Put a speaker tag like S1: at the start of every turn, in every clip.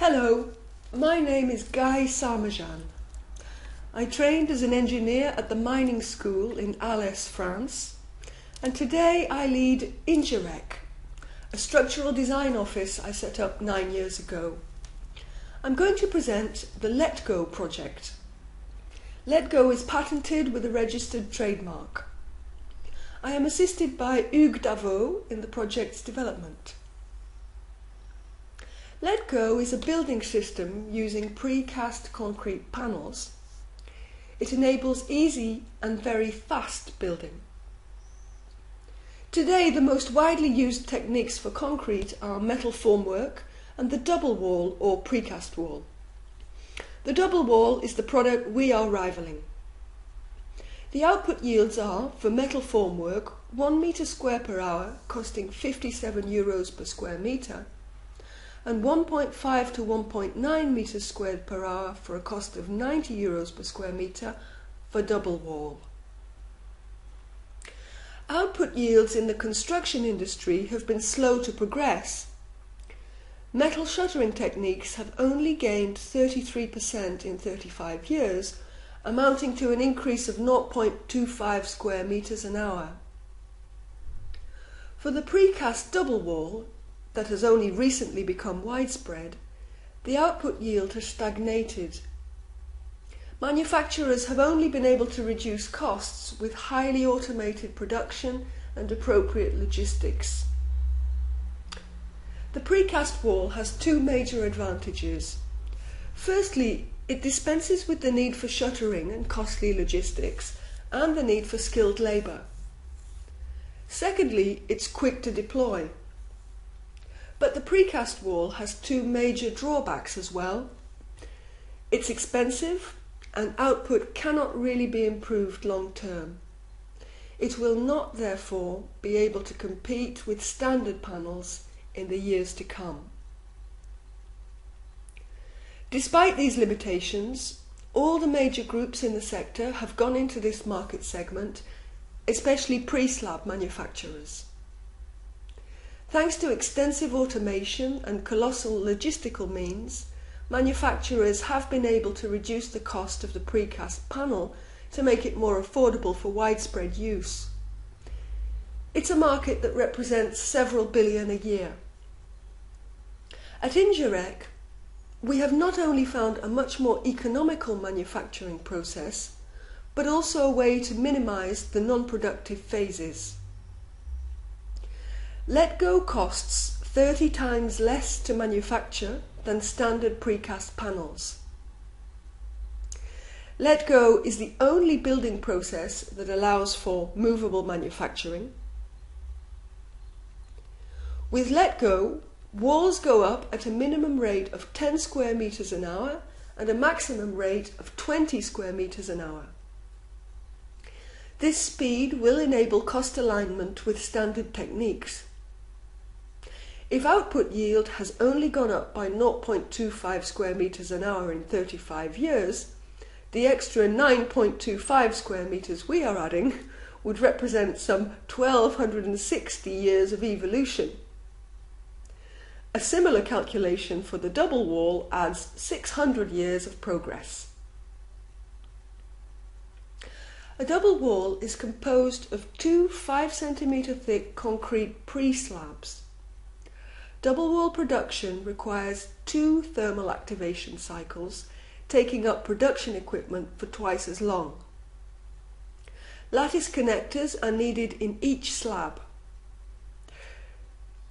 S1: Hello, my name is Guy Sarmajan. I trained as an engineer at the mining school in Alès, France, and today I lead Ingerec, a structural design office I set up 9 years ago. I'm going to present the LETGO project. LETGO is patented with a registered trademark. I am assisted by Hugues Davot in the project's development. LETGO is a building system using precast concrete panels. It enables easy and very fast building. Today, the most widely used techniques for concrete are metal formwork and the double wall or precast wall. The double wall is the product we are rivaling. The output yields are, for metal formwork, 1 metre square per hour, costing €57 per square metre, and 1.5 to 1.9 metres squared per hour for a cost of €90 per square metre for double wall. Output yields in the construction industry have been slow to progress. Metal shuttering techniques have only gained 33% in 35 years, amounting to an increase of 0.25 square metres an hour. For the precast double wall, that has only recently become widespread, the output yield has stagnated. Manufacturers have only been able to reduce costs with highly automated production and appropriate logistics. The precast wall has two major advantages. Firstly, it dispenses with the need for shuttering and costly logistics and the need for skilled labour. Secondly, it's quick to deploy. But the precast wall has two major drawbacks as well. It's expensive and output cannot really be improved long term. It will not, therefore, be able to compete with standard panels in the years to come. Despite these limitations, all the major groups in the sector have gone into this market segment, especially pre-slab manufacturers. Thanks to extensive automation and colossal logistical means, manufacturers have been able to reduce the cost of the precast panel to make it more affordable for widespread use. It's a market that represents several billion a year. At Ingerec, we have not only found a much more economical manufacturing process, but also a way to minimize the non-productive phases. LETGO costs 30 times less to manufacture than standard precast panels. LETGO is the only building process that allows for movable manufacturing. With LETGO, walls go up at a minimum rate of 10 square metres an hour and a maximum rate of 20 square metres an hour. This speed will enable cost alignment with standard techniques. If output yield has only gone up by 0.25 square metres an hour in 35 years, the extra 9.25 square metres we are adding would represent some 1,260 years of evolution. A similar calculation for the double wall adds 600 years of progress. A double wall is composed of two 5 cm thick concrete pre-slabs. Double wall production requires 2 thermal activation cycles, taking up production equipment for twice as long. Lattice connectors are needed in each slab.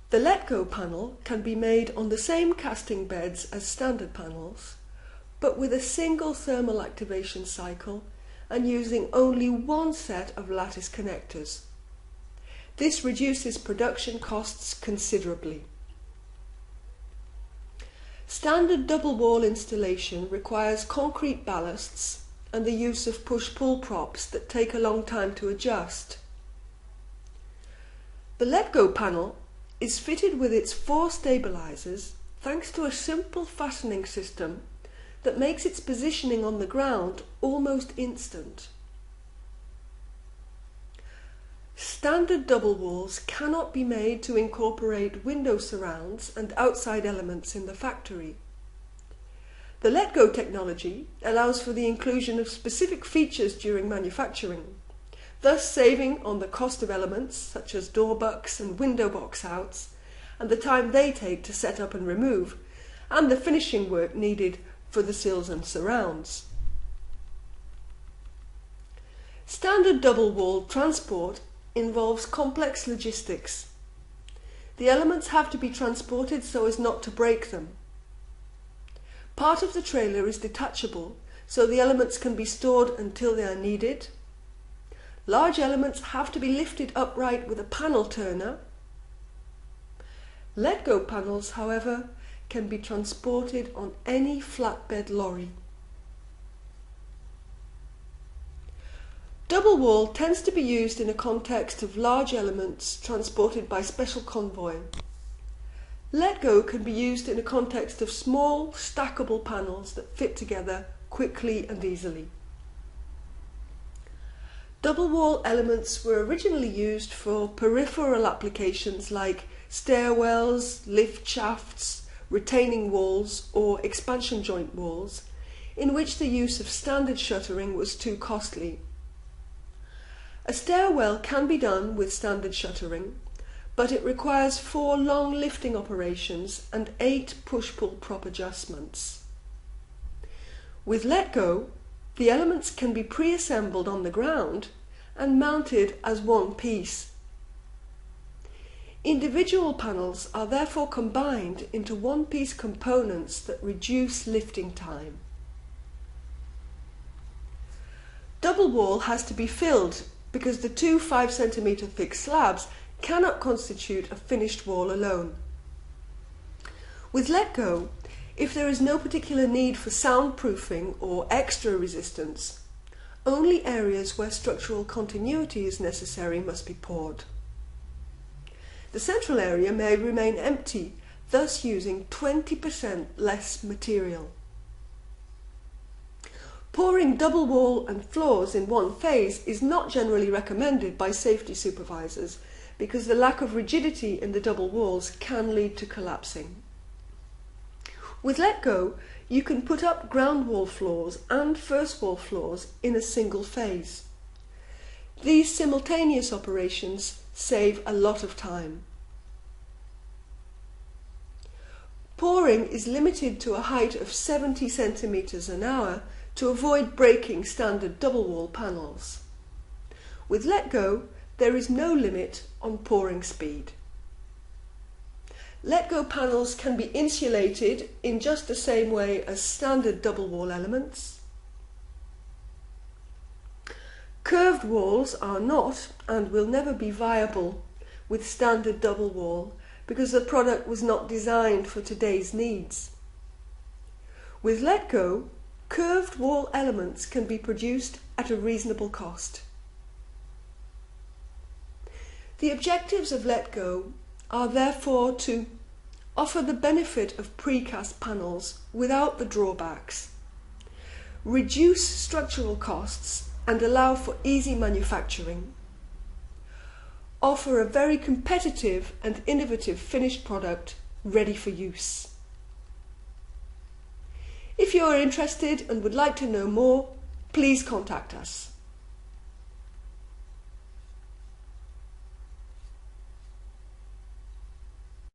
S1: The LETGO panel can be made on the same casting beds as standard panels, but with a single thermal activation cycle and using only one set of lattice connectors. This reduces production costs considerably. Standard double wall installation requires concrete ballasts and the use of push-pull props that take a long time to adjust. The LETGO panel is fitted with its 4 stabilizers thanks to a simple fastening system that makes its positioning on the ground almost instant. Standard double walls cannot be made to incorporate window surrounds and outside elements in the factory. The LETGO technology allows for the inclusion of specific features during manufacturing, thus saving on the cost of elements such as door bucks and window box outs, and the time they take to set up and remove, and the finishing work needed for the sills and surrounds. Standard double-wall transport involves complex logistics. The elements have to be transported so as not to break them. Part of the trailer is detachable, so the elements can be stored until they are needed. Large elements have to be lifted upright with a panel turner. LETGO panels, however, can be transported on any flatbed lorry. Double wall tends to be used in a context of large elements transported by special convoy. LETGO can be used in a context of small, stackable panels that fit together quickly and easily. Double wall elements were originally used for peripheral applications like stairwells, lift shafts, retaining walls or expansion joint walls, in which the use of standard shuttering was too costly. A stairwell can be done with standard shuttering, but it requires 4 long lifting operations and 8 push-pull prop adjustments. With LETGO, the elements can be pre-assembled on the ground and mounted as one piece. Individual panels are therefore combined into one-piece components that reduce lifting time. Double wall has to be filled because the 2 5 cm thick slabs cannot constitute a finished wall alone. With LETGO, if there is no particular need for soundproofing or extra resistance, only areas where structural continuity is necessary must be poured. The central area may remain empty, thus using 20% less material. Pouring double wall and floors in one phase is not generally recommended by safety supervisors because the lack of rigidity in the double walls can lead to collapsing. With LETGO, you can put up ground wall floors and first wall floors in a single phase. These simultaneous operations save a lot of time. Pouring is limited to a height of 70 cm an hour to avoid breaking standard double wall panels. With LETGO, there is no limit on pouring speed. LETGO panels can be insulated in just the same way as standard double wall elements. Curved walls are not and will never be viable with standard double wall because the product was not designed for today's needs. With LETGO, curved wall elements can be produced at a reasonable cost. The objectives of LETGO are therefore to offer the benefit of precast panels without the drawbacks, reduce structural costs and allow for easy manufacturing, offer a very competitive and innovative finished product ready for use. If you are interested and would like to know more, please contact us.